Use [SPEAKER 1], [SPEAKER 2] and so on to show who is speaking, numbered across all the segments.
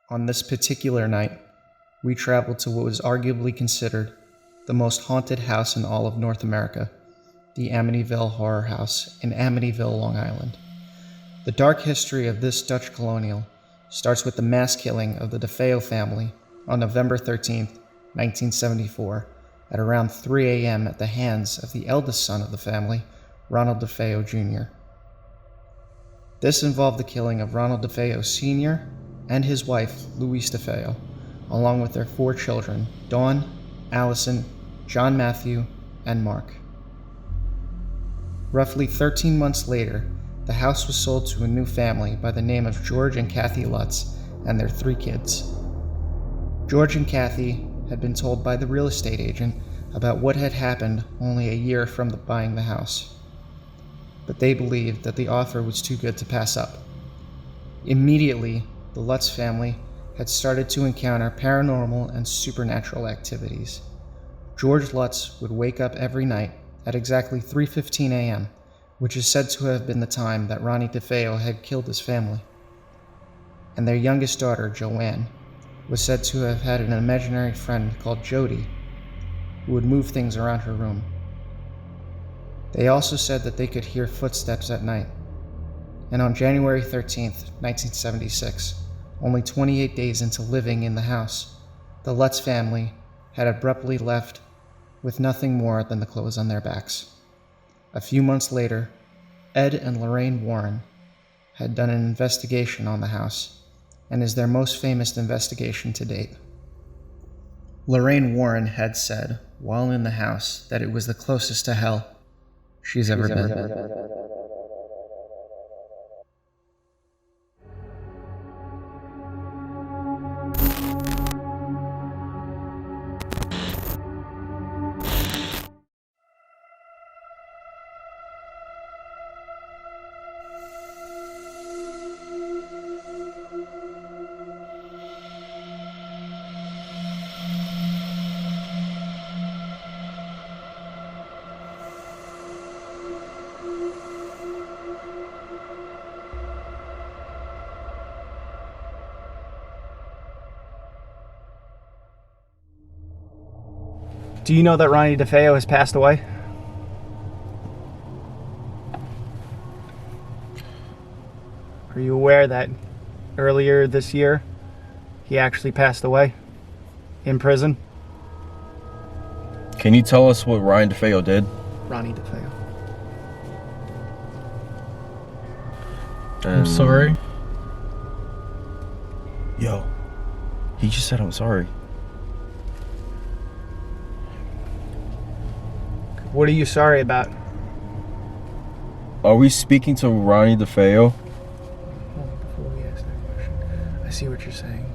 [SPEAKER 1] On this particular night, we traveled to what was arguably considered the most haunted house in all of North America, the Amityville Horror House in Amityville, Long Island. The dark history of this Dutch colonial starts with the mass killing of the DeFeo family on November 13, 1974, at around 3 a.m. at the hands of the eldest son of the family, Ronald DeFeo Jr. This involved the killing of Ronald DeFeo Sr. and his wife, Louise DeFeo, along with their 4 children, Dawn, Allison, John Matthew, and Mark. Roughly 13 months later, the house was sold to a new family by the name of George and Kathy Lutz and their 3 kids. George and Kathy had been told by the real estate agent about what had happened only a year from buying the house, but they believed that the offer was too good to pass up. Immediately, the Lutz family had started to encounter paranormal and supernatural activities. George Lutz would wake up every night at exactly 3:15 a.m., which is said to have been the time that Ronnie DeFeo had killed his family. And their youngest daughter, Joanne, was said to have had an imaginary friend called Jody, who would move things around her room. They also said that they could hear footsteps at night. And on January 13th, 1976, only 28 days into living in the house, the Lutz family had abruptly left with nothing more than the clothes on their backs. A few months later, Ed and Lorraine Warren had done an investigation on the house, and is their most famous investigation to date. Lorraine Warren had said, while in the house, that it was the closest to hell she's ever been.
[SPEAKER 2] Do you know that Ronnie DeFeo has passed away? Are you aware that earlier this year he actually passed away in prison?
[SPEAKER 3] Can you tell us what Ryan DeFeo did?
[SPEAKER 2] Ronnie DeFeo.
[SPEAKER 4] I'm sorry.
[SPEAKER 3] Yo, he just said I'm sorry.
[SPEAKER 2] What are you sorry about?
[SPEAKER 3] Are we speaking to Ronnie DeFeo?
[SPEAKER 2] Before we ask that question, I see what you're saying.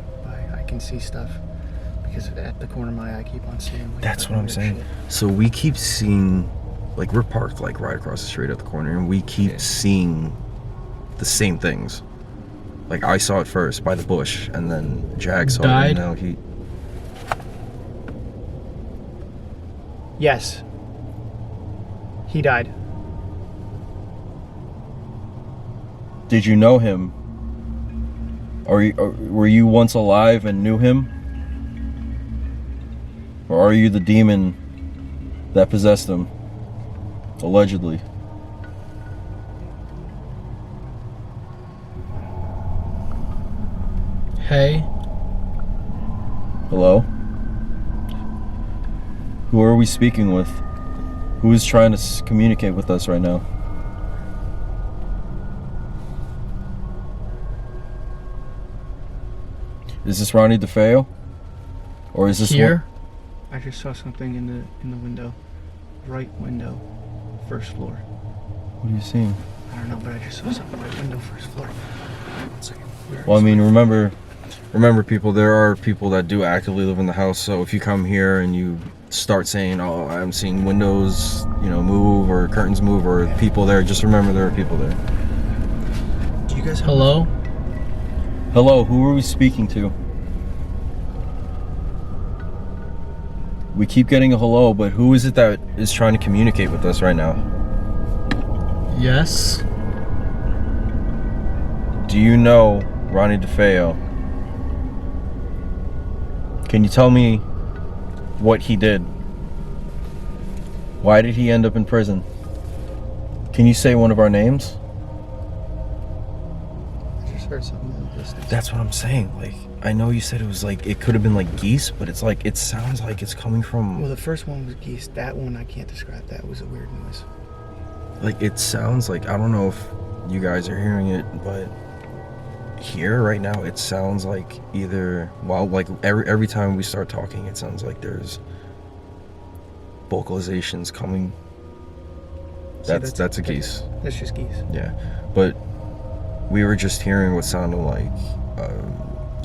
[SPEAKER 2] I can see stuff because at the corner of my eye I keep on seeing. Like,
[SPEAKER 3] that's what I'm saying. Shit. So we keep seeing, like, we're parked like right across the street at the corner, and we keep seeing the same things. Like, I saw it first by the bush, and then Jag saw it, and now he...
[SPEAKER 2] Yes. He died.
[SPEAKER 3] Did you know him? Or were you once alive and knew him? Or are you the demon that possessed him? Allegedly.
[SPEAKER 4] Hey.
[SPEAKER 3] Hello? Who are we speaking with? Who is trying to communicate with us right now? Is this Ronnie DeFeo? Or is this
[SPEAKER 4] here?
[SPEAKER 2] I just saw something in the window. Right window. First floor.
[SPEAKER 3] What are you seeing?
[SPEAKER 2] I don't know, but I just saw something right window, first floor. 1 second.
[SPEAKER 3] Well, I mean, remember people, there are people that do actively live in the house, so if you come here and you start saying, oh, I'm seeing windows, move, or curtains move, or people there, just remember there are people there.
[SPEAKER 2] Do you guys have...
[SPEAKER 4] Hello?
[SPEAKER 3] Hello, who are we speaking to? We keep getting a hello, but who is it that is trying to communicate with us right now?
[SPEAKER 4] Yes.
[SPEAKER 3] Do you know Ronnie DeFeo? Can you tell me what he did? Why did he end up in prison? Can you say one of our names?
[SPEAKER 2] I just heard something in the distance.
[SPEAKER 3] That's what I'm saying. Like, I know you said it was like, it could have been like geese, but it's like, it sounds like it's coming from...
[SPEAKER 2] Well, the first one was geese. That one, I can't describe. That was a weird noise.
[SPEAKER 3] Like, it sounds like, I don't know if you guys are hearing it, but here right now, it sounds like either, well, like every time we start talking, it sounds like there's vocalizations coming. That's a geese.
[SPEAKER 2] That's just geese.
[SPEAKER 3] Yeah, but we were just hearing what sounded like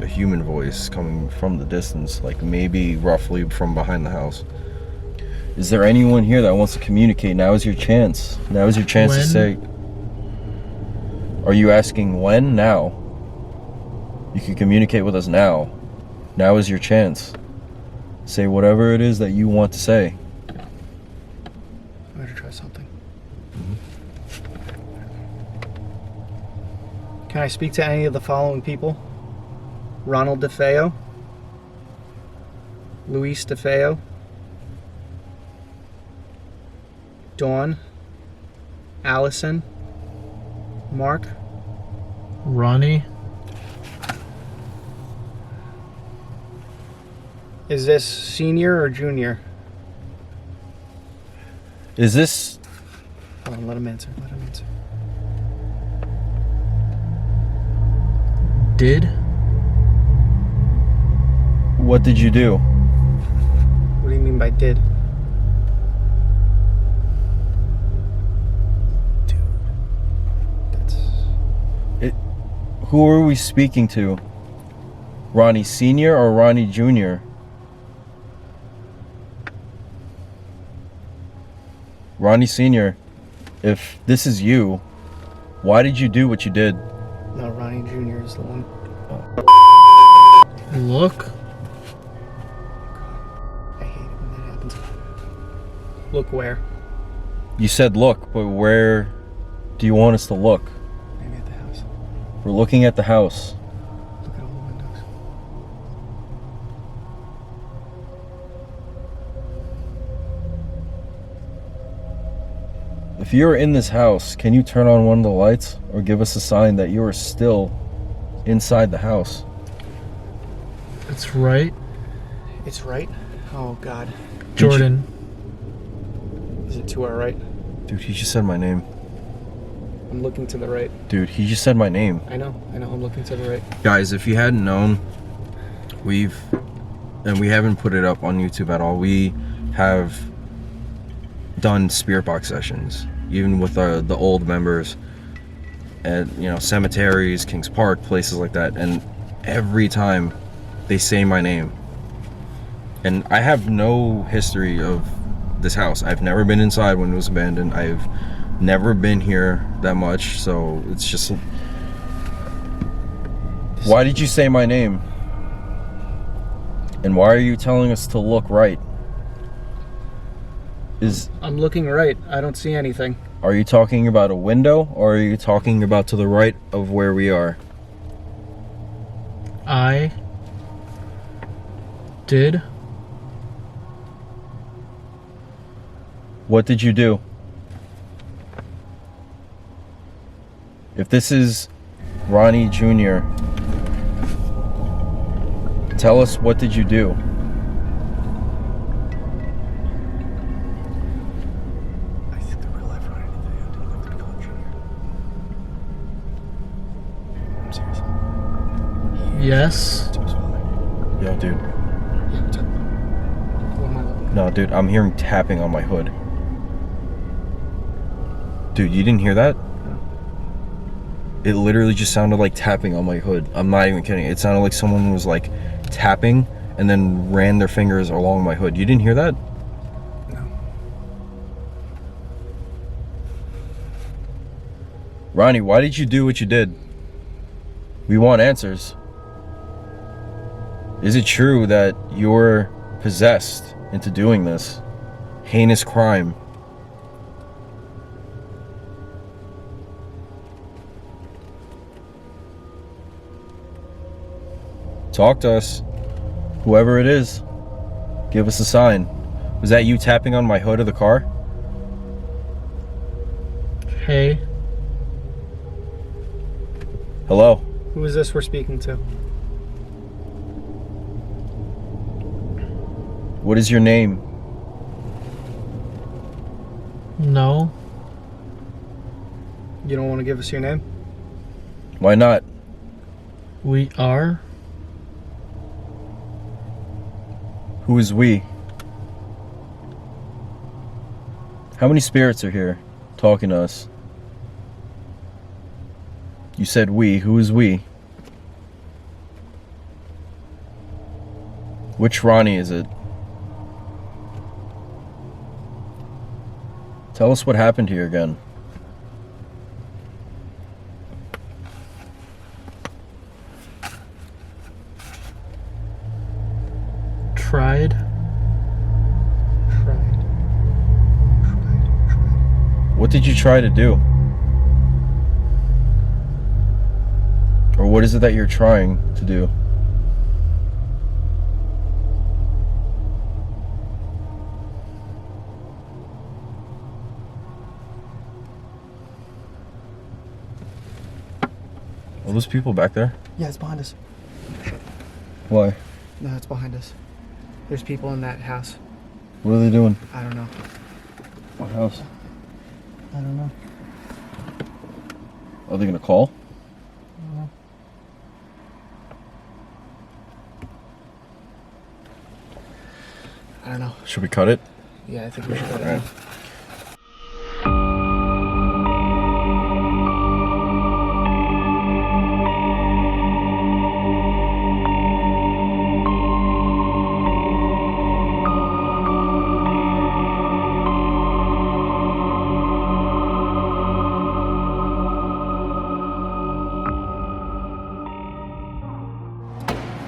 [SPEAKER 3] a human voice coming from the distance, like maybe roughly from behind the house. Is there anyone here that wants to communicate? Now is your chance. Now is your chance to say. Are you asking when? Now. You can communicate with us now. Now is your chance. Say whatever it is that you want to say.
[SPEAKER 2] I'm gonna try something. Can I speak to any of the following people? Ronald DeFeo, Luis DeFeo, Dawn, Allison, Mark,
[SPEAKER 4] Ronnie.
[SPEAKER 2] Is this senior or junior?
[SPEAKER 3] Is this...
[SPEAKER 2] Hold on, let him answer. Let him answer.
[SPEAKER 4] Did?
[SPEAKER 3] What did you do?
[SPEAKER 2] What do you mean by did? Dude. That's...
[SPEAKER 3] Who are we speaking to? Ronnie Sr. or Ronnie Jr.? Ronnie Sr., if this is you, why did you do what you did?
[SPEAKER 2] No, Ronnie Jr. is the one.
[SPEAKER 4] Look.
[SPEAKER 2] I hate it when that happens. Look where?
[SPEAKER 3] You said look, but where do you want us to look?
[SPEAKER 2] Maybe at the house.
[SPEAKER 3] We're looking at the house.
[SPEAKER 2] Look at all the windows.
[SPEAKER 3] If you're in this house, can you turn on one of the lights or give us a sign that you are still inside the house?
[SPEAKER 4] It's right.
[SPEAKER 2] It's right? Oh, God.
[SPEAKER 4] Jordan.
[SPEAKER 2] Is it to our right?
[SPEAKER 3] Dude, he just said my name.
[SPEAKER 2] I'm looking to the right.
[SPEAKER 3] Dude, he just said my name.
[SPEAKER 2] I know. I'm looking to the right.
[SPEAKER 3] Guys, if you hadn't known, we haven't put it up on YouTube at all. We have done spiritbox sessions, even with the old members at, you know, cemeteries, Kings Park, places like that, and every time they say my name. And I have no history of this house. I've never been inside when it was abandoned. I've never been here that much, so it's just... Why did you say my name? And why are you telling us to look right?
[SPEAKER 2] I'm looking right. I don't see anything.
[SPEAKER 3] Are you talking about a window, or are you talking about to the right of where we are?
[SPEAKER 4] I did.
[SPEAKER 3] What did you do? If this is Ronnie Jr., tell us, what did you do?
[SPEAKER 2] I think the real life Ronnie DeFeo didn't like to be called Junior. I'm serious.
[SPEAKER 4] Yes.
[SPEAKER 2] To his father.
[SPEAKER 3] Yo, dude.
[SPEAKER 2] Yeah, what's up? What am I looking at?
[SPEAKER 3] No, dude, I'm hearing tapping on my hood. Dude, you didn't hear that? It literally just sounded like tapping on my hood. I'm not even kidding. It sounded like someone was like tapping and then ran their fingers along my hood. You didn't hear that?
[SPEAKER 2] No.
[SPEAKER 3] Ronnie, why did you do what you did? We want answers. Is it true that you're possessed into doing this heinous crime? Talk to us. Whoever it is, give us a sign. Was that you tapping on my hood of the car?
[SPEAKER 4] Hey,
[SPEAKER 3] Hello?
[SPEAKER 2] Who is this we're speaking to?
[SPEAKER 3] What is your name?
[SPEAKER 4] no.
[SPEAKER 2] You don't want to give us your name?
[SPEAKER 3] Why not?
[SPEAKER 4] We are?
[SPEAKER 3] Who is we? How many spirits are here talking to us? You said we. Who is we? Which Ronnie is it? Tell us what happened here again.
[SPEAKER 4] Tried?
[SPEAKER 2] Tried.
[SPEAKER 3] What did you try to do? Or what is it that you're trying to do? Are those people back there?
[SPEAKER 2] Yeah, it's behind us.
[SPEAKER 3] Why?
[SPEAKER 2] No, it's behind us. There's people in that house.
[SPEAKER 3] What are they doing?
[SPEAKER 2] I don't know.
[SPEAKER 3] What house?
[SPEAKER 2] I don't know.
[SPEAKER 3] Are they gonna call?
[SPEAKER 2] I don't know.
[SPEAKER 3] Should we cut it?
[SPEAKER 2] Yeah, I think we should go
[SPEAKER 3] All
[SPEAKER 2] down.
[SPEAKER 3] right.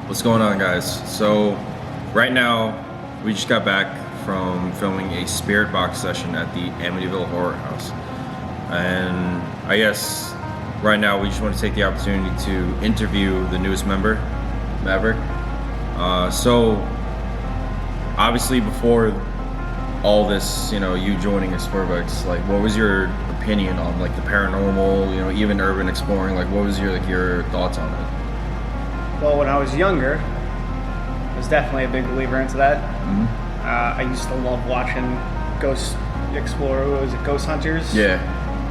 [SPEAKER 3] What's going on, guys? So right now we just got back from filming a spirit box session at the Amityville Horror House, and I guess right now we just want to take the opportunity to interview the newest member, Maverick. So obviously before all this, you know, you joining Explurbex, like what was your opinion on like the paranormal, you know, even urban exploring? Like what was your thoughts on it?
[SPEAKER 5] Well, when I was younger, I was definitely a big believer into that. I used to love watching Ghost Explorer. What was it, Ghost Hunters?
[SPEAKER 3] Yeah.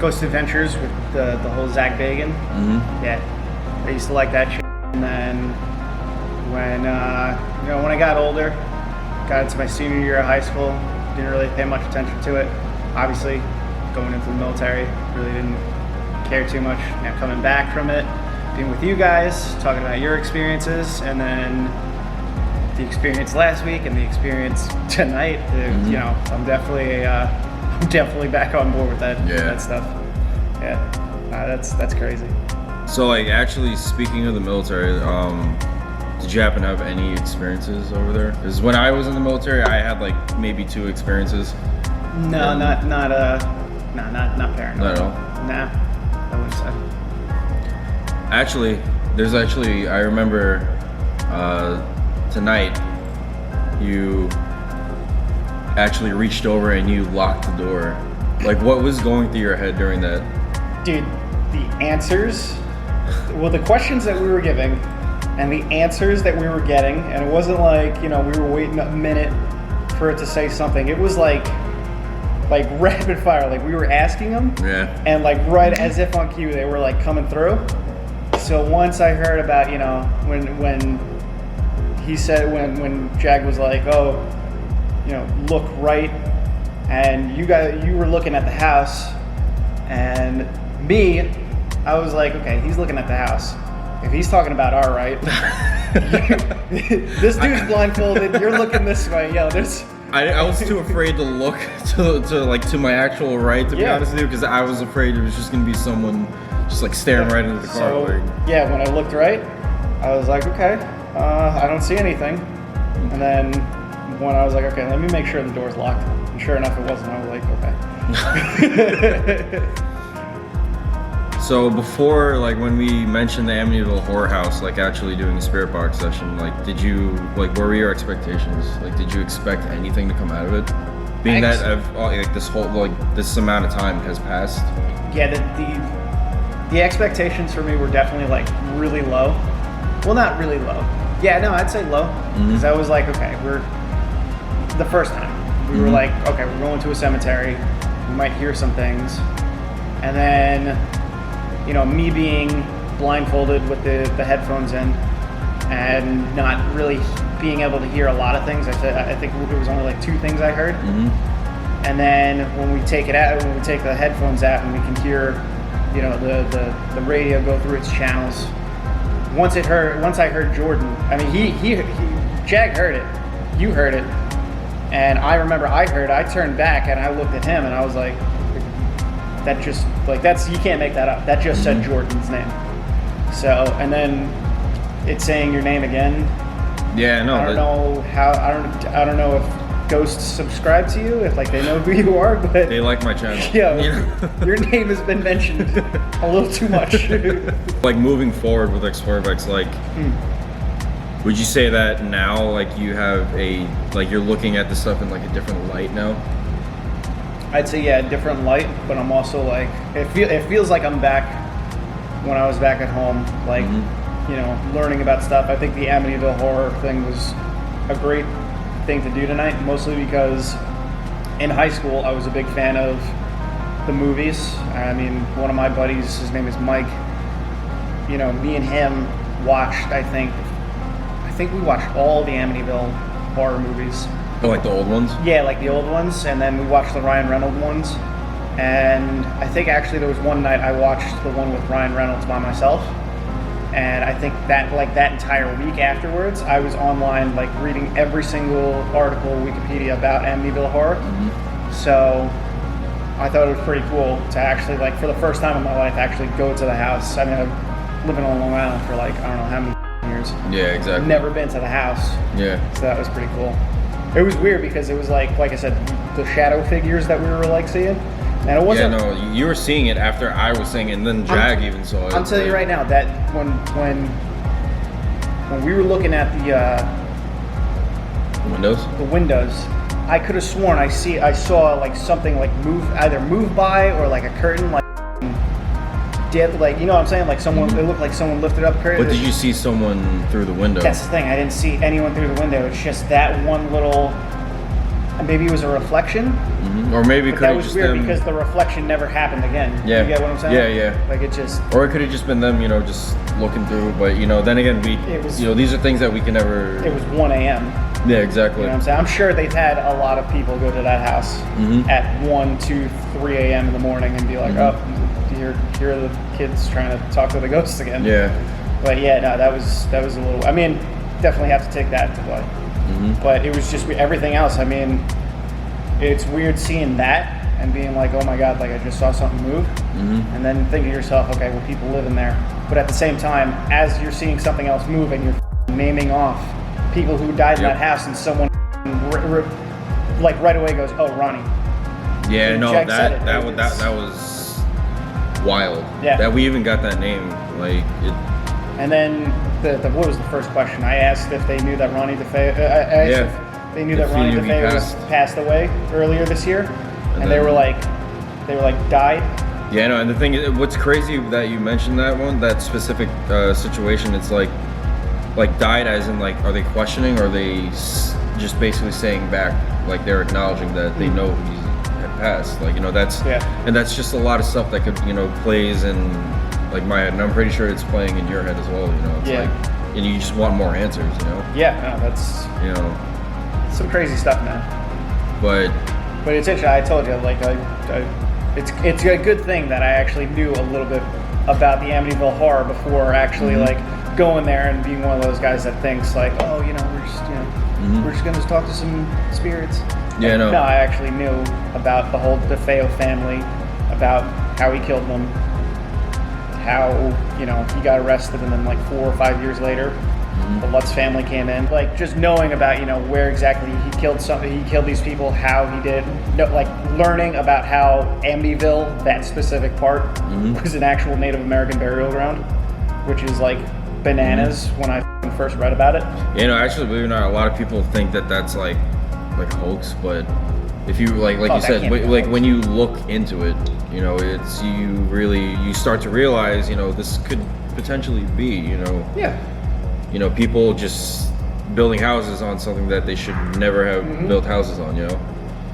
[SPEAKER 5] Ghost Adventures with the whole Zach Bagan. Yeah, I used to like that shit. And then when when I got older, got into my senior year of high school, didn't really pay much attention to it. Obviously, going into the military, really didn't care too much. Now coming back from it, being with you guys, talking about your experiences, and then the experience last week and the experience tonight. You know, I'm definitely back on board with that.
[SPEAKER 3] Yeah.
[SPEAKER 5] That stuff. Yeah, that's crazy.
[SPEAKER 3] So, like, actually, speaking of the military, did you happen to have any experiences over there? Because when I was in the military, I had like maybe 2 experiences.
[SPEAKER 5] No, not paranormal.
[SPEAKER 3] Not at all?
[SPEAKER 5] Nah, I wouldn't say.
[SPEAKER 3] Actually, I remember tonight you actually reached over and you locked the door. Like, what was going through your head during that?
[SPEAKER 5] Dude, the answers, well, the questions that we were giving and the answers that we were getting, and it wasn't like, you know, we were waiting a minute for it to say something. It was like rapid fire. Like, we were asking them,
[SPEAKER 3] Yeah.
[SPEAKER 5] and like right as if on cue, they were like coming through. So once I heard about, you know, when he said, when Jag was like, oh, you know, look right, and you were looking at the house, and me, I was like, okay, he's looking at the house. If he's talking about our right, this dude's blindfolded, you're looking this way, yo, there's...
[SPEAKER 3] I was too afraid to look to my actual right, to be honest with you, because I was afraid it was just gonna be someone just like staring right into the car.
[SPEAKER 5] So, yeah, when I looked right, I was like, okay, I don't see anything. And then when I was like, okay, let me make sure the door's locked. And sure enough, it wasn't. I was like, okay.
[SPEAKER 3] So before, like, when we mentioned the Amityville Horror House, like, actually doing a spirit box session, like, did you, like, what were your expectations? Like, did you expect anything to come out of it? Being that, like, this whole, like, this amount of time has passed?
[SPEAKER 5] Yeah, the expectations for me were definitely, like, really low. Well, not really low. Yeah, no, I'd say low. Because I was like, okay, the first time. We were like, okay, we're going to a cemetery. We might hear some things. And then, you know, me being blindfolded with the headphones in and not really being able to hear a lot of things. I think it was only like 2 things I heard. And then when we take the headphones out and we can hear, you know, the radio go through its channels. Once I heard Jordan, I mean, Jag heard it, you heard it, and I remember I turned back and I looked at him and I was like, that just, like, you can't make that up. That just said Jordan's name. So, and then it's saying your name again.
[SPEAKER 3] Yeah, no.
[SPEAKER 5] I don't know if ghosts subscribe to you, if, like, they know who you are, but
[SPEAKER 3] they like my channel.
[SPEAKER 5] Yeah, your name has been mentioned a little too much.
[SPEAKER 3] Like, moving forward with Explurbex, like, would you say that now, like, you have you're looking at the stuff in, like, a different light now?
[SPEAKER 5] I'd say, yeah, a different light, but I'm also, like, it feels like I'm back when I was back at home, like, you know, learning about stuff. I think the Amityville horror thing was a great thing to do tonight, mostly because in high school I was a big fan of the movies. I mean, one of my buddies, his name is Mike, you know, me and him watched, I think we watched all the Amityville horror movies.
[SPEAKER 3] Oh, like the old ones?
[SPEAKER 5] Yeah, like the old ones, and then we watched the Ryan Reynolds ones. And I think actually there was one night I watched the one with Ryan Reynolds by myself. And I think that, like, that entire week afterwards, I was online, like, reading every single article, Wikipedia, about Amityville horror. So I thought it was pretty cool to actually, like, for the first time in my life, actually go to the house. I mean, I've living on Long Island for, like, I don't know how many years.
[SPEAKER 3] Yeah, exactly.
[SPEAKER 5] Never been to the house.
[SPEAKER 3] Yeah.
[SPEAKER 5] So that was pretty cool. It was weird because it was like I said, the shadow figures that we were, like, seeing. And it wasn't. Yeah,
[SPEAKER 3] no, you were seeing it after I was seeing it, and then Jag even saw it.
[SPEAKER 5] I'm telling you right now that when we were looking at the windows, I could have sworn I saw, like, something, like, move by, or, like, a curtain, like, did, like, you know what I'm saying? Like, someone, it looked like someone lifted up a curtain.
[SPEAKER 3] But did you see someone through the window?
[SPEAKER 5] That's the thing. I didn't see anyone through the window. It's just that one little. Maybe it was a reflection.
[SPEAKER 3] Or maybe it could have
[SPEAKER 5] just.
[SPEAKER 3] just
[SPEAKER 5] That was weird
[SPEAKER 3] them.
[SPEAKER 5] because the reflection never happened again.
[SPEAKER 3] Yeah.
[SPEAKER 5] You get what I'm saying?
[SPEAKER 3] Yeah.
[SPEAKER 5] Like, it just.
[SPEAKER 3] Or it could have just been them, you know, just looking through. But, you know, then again, you know, these are things that we can never.
[SPEAKER 5] It was 1 a.m.
[SPEAKER 3] Yeah, exactly.
[SPEAKER 5] You know what I'm saying? I'm sure they've had a lot of people go to that house at 1, 2, 3 a.m. in the morning and be like, oh, here are the kids trying to talk to the ghosts again.
[SPEAKER 3] Yeah.
[SPEAKER 5] But yeah, no, that was a little. I mean, definitely have to take that into play. But it was just everything else. I mean, it's weird seeing that and being like, oh my God, like, I just saw something move. And then thinking to yourself, okay, well, people live in there. But at the same time, as you're seeing something else move and you're naming off people who died in that house, and someone like right away goes, oh, Ronnie.
[SPEAKER 3] Yeah,
[SPEAKER 5] And
[SPEAKER 3] no,
[SPEAKER 5] Jack
[SPEAKER 3] that
[SPEAKER 5] said it.
[SPEAKER 3] that was wild.
[SPEAKER 5] Yeah.
[SPEAKER 3] That we even got that name, like it.
[SPEAKER 5] And then what was the first question? I asked if they knew that Ronnie DeFeo. I asked if they knew that Ronnie DeFeo was passed away earlier this year, and they were like, died.
[SPEAKER 3] Yeah, no, and the thing is, what's crazy that you mentioned that specific situation. It's like died as in, like, are they questioning, or are they just basically saying back, like, they're acknowledging that they know he had passed, like, you know, and that's just a lot of stuff that could, you know, plays in, like, my head, and I'm pretty sure it's playing in your head as well, you know. It's like, and you just want more answers, you know.
[SPEAKER 5] Yeah, no, that's,
[SPEAKER 3] you know,
[SPEAKER 5] some crazy stuff, man.
[SPEAKER 3] But
[SPEAKER 5] it's interesting. I told you, like, it's a good thing that I actually knew a little bit about the Amityville horror before actually like going there and being one of those guys that thinks, like, oh, you know, we're just gonna talk to some spirits.
[SPEAKER 3] Yeah, no.
[SPEAKER 5] No, I actually knew about the whole DeFeo family, about how he killed them, how, you know, he got arrested, and then, like, 4 or 5 years later, The Lutz family came in. Like, just knowing about, where exactly he killed these people, how he did, like learning about how Amityville, that specific part, was an actual Native American burial ground, which is like bananas when I first read about it.
[SPEAKER 3] Actually, believe it or not, a lot of people think that that's like a hoax, but if you like you said, like when you look into it, it's you start to realize, this could potentially be, people just building houses on something that they should never have built houses on,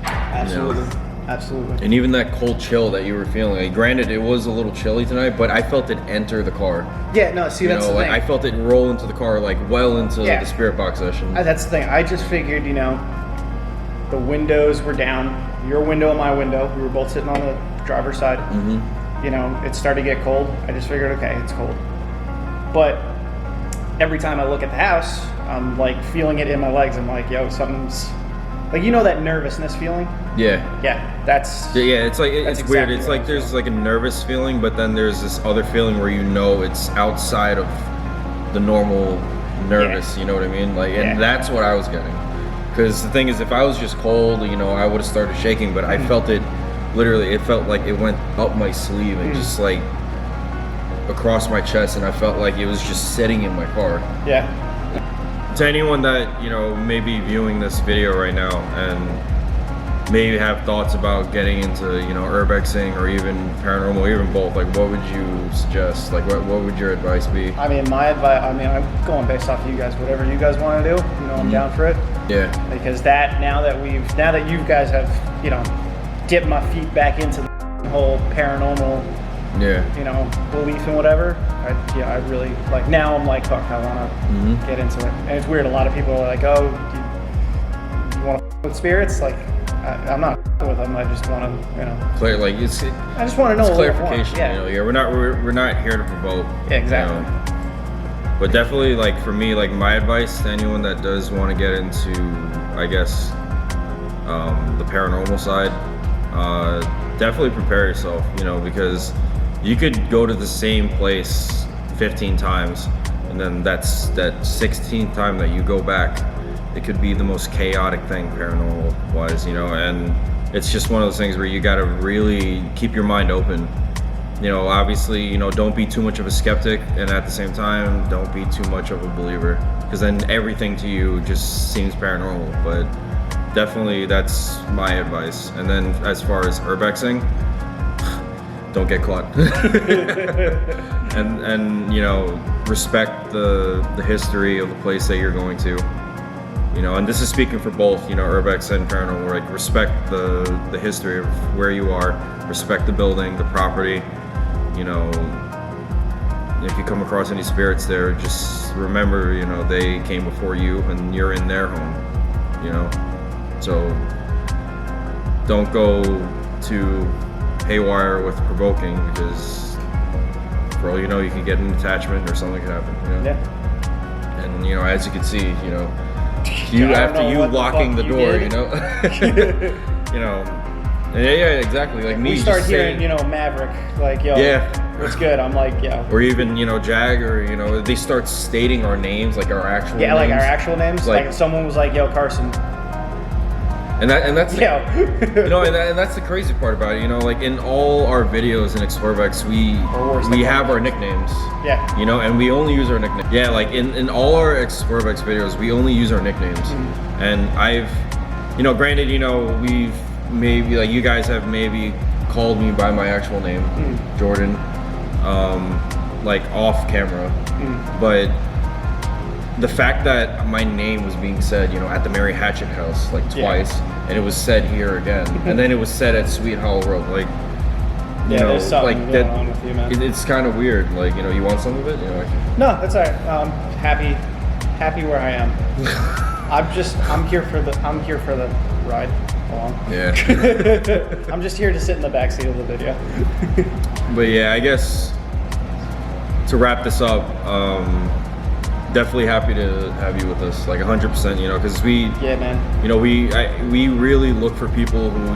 [SPEAKER 5] Absolutely. Absolutely.
[SPEAKER 3] And even that cold chill that you were feeling, like, granted it was a little chilly tonight, but I felt it enter the car.
[SPEAKER 5] Yeah, no, see, that's the thing.
[SPEAKER 3] I felt it roll into the car, like, well into the spirit box session.
[SPEAKER 5] That's the thing. I just figured, the windows were down, your window and my window. We were both sitting on the driver's side. It started to get cold. I just figured, okay, it's cold. But every time I look at the house, I'm like feeling it in my legs. I'm like, yo, something's like, that nervousness feeling.
[SPEAKER 3] Yeah,
[SPEAKER 5] that's
[SPEAKER 3] it's like it's
[SPEAKER 5] exactly
[SPEAKER 3] weird. It's like there's like a nervous feeling, but then there's this other feeling where it's outside of the normal nervous. You know what I mean? Like, and that's what I was getting. Because the thing is, if I was just cold, I would have started shaking. But I felt it, literally. It felt like it went up my sleeve and just like across my chest, and I felt like it was just sitting in my car.
[SPEAKER 5] Yeah.
[SPEAKER 3] To anyone that may be viewing this video right now and maybe have thoughts about getting into urbexing or even paranormal, or even both, like, what would you suggest? Like, what would your advice be?
[SPEAKER 5] I mean, my advice. I mean, I'm going based off of you guys. Whatever you guys want to do, I'm down for it.
[SPEAKER 3] Yeah.
[SPEAKER 5] Because now that you guys have dipped my feet back into the whole paranormal, belief and whatever. I really like. Now I'm like, fuck, I want to get into it. And it's weird. A lot of people are like, oh, you want to with spirits? Like, I'm not with them. I just want to,
[SPEAKER 3] Clear, like I
[SPEAKER 5] just want to know.
[SPEAKER 3] It's clarification.
[SPEAKER 5] Yeah.
[SPEAKER 3] We're not here to provoke.
[SPEAKER 5] Yeah, exactly.
[SPEAKER 3] But definitely, like, for me, like, my advice to anyone that does want to get into, I guess, the paranormal side, definitely prepare yourself. Because you could go to the same place 15 times, and then that 16th time that you go back, it could be the most chaotic thing paranormal wise, and it's just one of those things where you got to really keep your mind open. Obviously, don't be too much of a skeptic, and at the same time, don't be too much of a believer, because then everything to you just seems paranormal. But definitely, that's my advice. And then as far as urbexing, don't get caught. and respect the history of the place that you're going to. And this is speaking for both, urbex and paranormal. Like, respect the history of where you are, respect the building, the property. If you come across any spirits there, just remember, they came before you and you're in their home, So don't go too haywire with provoking, because for all you know, you can get an attachment or something could happen.
[SPEAKER 5] Yeah.
[SPEAKER 3] And as you can see, after you locking the door, yeah, exactly. Like, me,
[SPEAKER 5] we start hearing, Maverick, like, yo, what's good? I'm like, yeah.
[SPEAKER 3] Or even, Jag, or they start stating our names, like our actual names.
[SPEAKER 5] Yeah, like our actual names. Like someone was like, yo, Carson.
[SPEAKER 3] And that's and that's the crazy part about it. Like, in all our videos in Explurbex, we have our nicknames.
[SPEAKER 5] Yeah.
[SPEAKER 3] And we only use our nicknames. Yeah, like in all our Explurbex videos, we only use our nicknames. And I've, granted, we've maybe, like, you guys have maybe called me by my actual name, Jordan, like, off camera. But the fact that my name was being said, at the Mary Hatchet house, like, twice, and it was said here again, and then it was said at Sweet Hollow Road, like,
[SPEAKER 5] there's something
[SPEAKER 3] like
[SPEAKER 5] going on with you, man.
[SPEAKER 3] It's kind of weird, like, you want some of it?
[SPEAKER 5] No, that's all right. Happy where I am. I'm here for the ride along.
[SPEAKER 3] Yeah.
[SPEAKER 5] I'm just here to sit in the backseat of the video.
[SPEAKER 3] But yeah, I guess to wrap this up, definitely happy to have you with us, like 100%, because we,
[SPEAKER 5] man,
[SPEAKER 3] we really look for people who,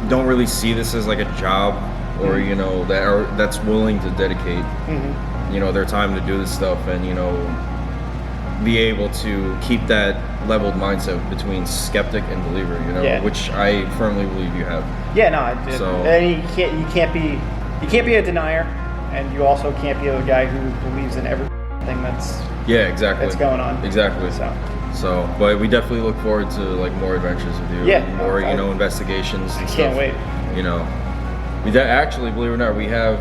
[SPEAKER 3] don't really see this as like a job, or that's willing to dedicate their time to do this stuff, and be able to keep that leveled mindset between skeptic and believer,
[SPEAKER 5] Yeah.
[SPEAKER 3] which I firmly believe you have.
[SPEAKER 5] Yeah, no.
[SPEAKER 3] So-
[SPEAKER 5] And you can't be a denier, and you also can't be a guy who believes in everything that's
[SPEAKER 3] Exactly.
[SPEAKER 5] going on.
[SPEAKER 3] Exactly. So, but we definitely look forward to like more adventures with you.
[SPEAKER 5] Yeah.
[SPEAKER 3] More, investigations. And
[SPEAKER 5] I can't
[SPEAKER 3] stuff.
[SPEAKER 5] wait.
[SPEAKER 3] Actually, believe it or not, we have.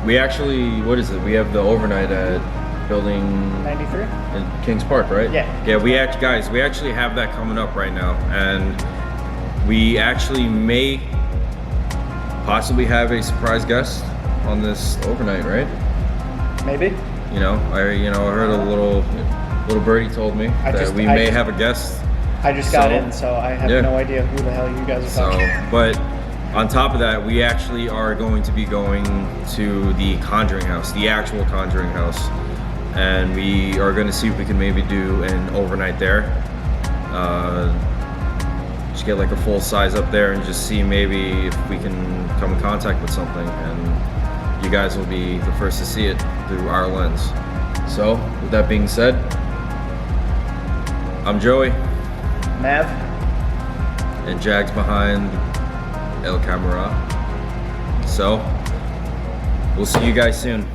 [SPEAKER 3] We actually, what is it? We have the overnight at Building
[SPEAKER 5] 93.
[SPEAKER 3] in Kings Park, right?
[SPEAKER 5] Yeah.
[SPEAKER 3] Yeah, we actually have that coming up right now, and we actually may possibly have a surprise guest on this overnight, right?
[SPEAKER 5] Maybe.
[SPEAKER 3] I heard a little birdie told me that we may have a guest.
[SPEAKER 5] I just got in, so I have no idea who the hell you guys are talking.
[SPEAKER 3] But on top of that, we actually are going to be going to the Conjuring House, the actual Conjuring House, and we are going to see if we can maybe do an overnight there. Just get like a full size up there and just see maybe if we can come in contact with something, and you guys will be the first to see it through our lens. So, with that being said, I'm Joey.
[SPEAKER 5] Mav.
[SPEAKER 3] And Jag's behind El Camera. So, we'll see you guys soon.